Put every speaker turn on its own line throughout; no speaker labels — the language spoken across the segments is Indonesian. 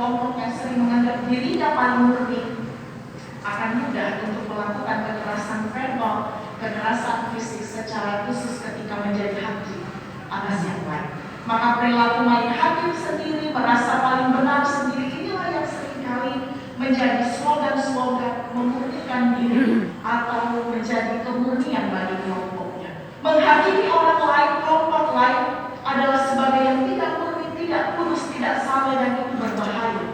kelompok yang sering menganggap dirinya paling murni akan mudah untuk melakukan kekerasan verbal, kekerasan fisik secara khusus ketika menjadi hakim atas yang lain. Maka perilaku main hakim sendiri, merasa paling benar sendiri, inilah yang seringkali menjadi slogan-slogan memurnikan diri atau menjadi kemurnian bagi kelompoknya. Menghakimi orang lain, kelompok lain adalah sebagai yang tidak murni, tidak lurus, tidak salah, dan itu berbahaya.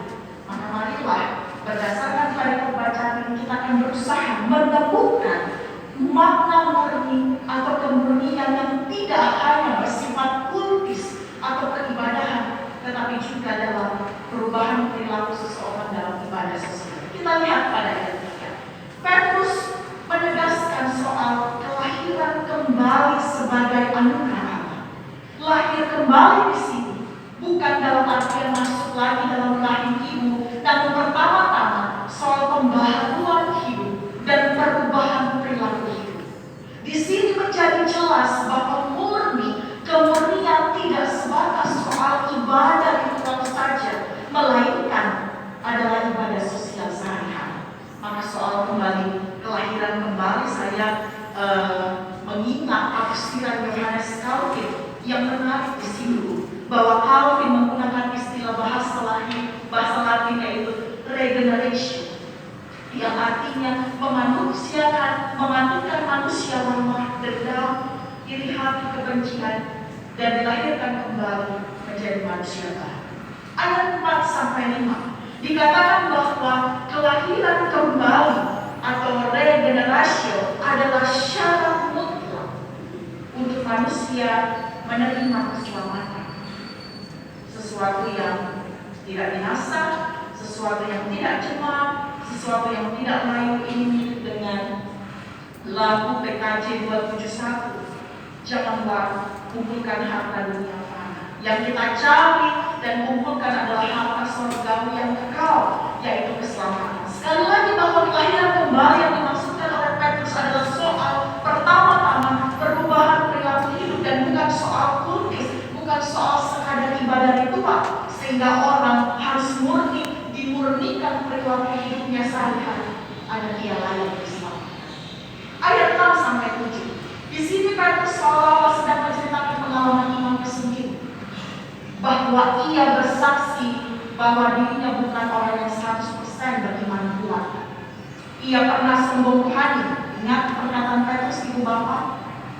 Maka marilah berdasarkan pada pembacaan ini kita akan berusaha menemukan makna murni atau kemurnian yang tidak hanya bersifat kultis atau peribadahan, tetapi juga dalam perubahan perilaku seseorang dalam ibadah sosial. Kita lihat pada ayat 3. Petrus menegaskan soal kelahiran kembali sebagai anugerah Allah. Lahir kembali di sini bukan dalam artian masuk lagi dalam rahim ibu, namun pertama-tama soal pembaharuan hidup dan perubahan perilaku hidup. Di sini menjadi jelas bahwa kemurnian tidak sebatas soal ibadah ritual saja, melainkan adalah ibadah sosial sehari-hari. Maka soal kelahiran kembali, saya mengingat tafsiran Yohanes Calvin yang menarik di sini, bahwa Calvin menggunakan istilah bahasa Latin yaitu regeneration, yang artinya mematikan manusia lama, dendam, iri hati, kebencian, dan dilahirkan kembali menjadi manusia baru. Ayat 4-5 dikatakan bahwa kelahiran kembali atau regenerasi adalah syarat mutlak untuk manusia menerima keselamatan. Sesuatu yang tidak binasa, sesuatu yang tidak cemar, sesuatu yang tidak layu. Ini dengan lagu PKJ 271, janganlah kumpulkan harta dunia fana. Yang kita cari dan kumpulkan adalah harta surgawi yang kekal, yaitu keselamatan. Sekali lagi bahwa kelahiran kembali yang dimaksudkan oleh Petrus adalah soal pertama-tama perubahan perilaku hidup, dan bukan soal kultis, bukan soal sekadar ibadah ritual, sehingga orang harus dimurnikan perilaku hidupnya sehari-hari agar ia layak diselamatkan. Ayat 6-7. Di sini Petrus seolah-olah sedang menceritakan pengalaman imannya sendiri, bahwa ia bersaksi bahwa dirinya bukan orang yang 100% beriman kuat. Ia pernah sombong hati. Ingat perkataan Petrus, ibu bapak,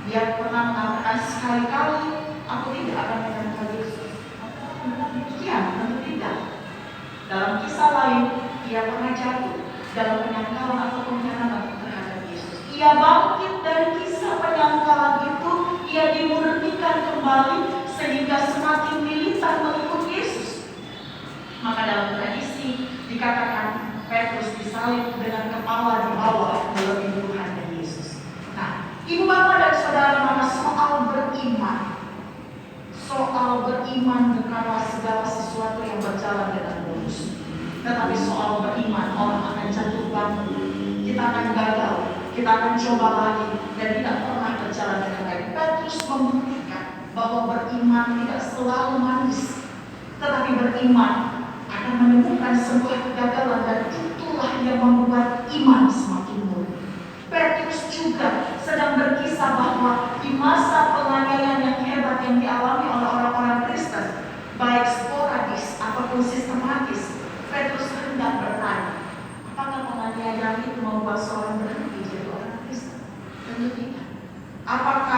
dia pernah mengatakan sekali-kali, aku tidak akan menyangkal Yesus. Demikian, tentu tidak. Dalam kisah lain, ia pernah jatuh dalam penyangkalan atau pengkhianatan terhadap Yesus. Ia bangkit dari kisah penyangkalan itu, ia dimurnikan kembali sehingga semakin militan mengikut Yesus. Maka dalam tradisi dikatakan Petrus disalib dengan kepala di bawah dalam tubuhan dari Yesus. Nah, ibu bapak dan saudara, maka soal beriman bukanlah segala sesuatu yang berjalan dengan mulus. Tetapi soal beriman, orang akan jatuh bangun, kita akan gagal, kita akan coba lagi, dan tidak pernah berjalan dengan baik. Petrus membuktikan bahwa beriman tidak selalu manis, tetapi beriman akan menemukan sebuah kegagalan, dan itulah yang membuat iman semakin murni. Petrus juga sedang berkisah bahwa di masa penganiayaan yang hebat yang dialami oleh orang-orang Kristen, baik sporadis ataupun sistematis, Petrus hendak bertanya, apakah penganiayaan itu membuat seorang berhenti jadi orang Kristen? Tentu tidak. Apakah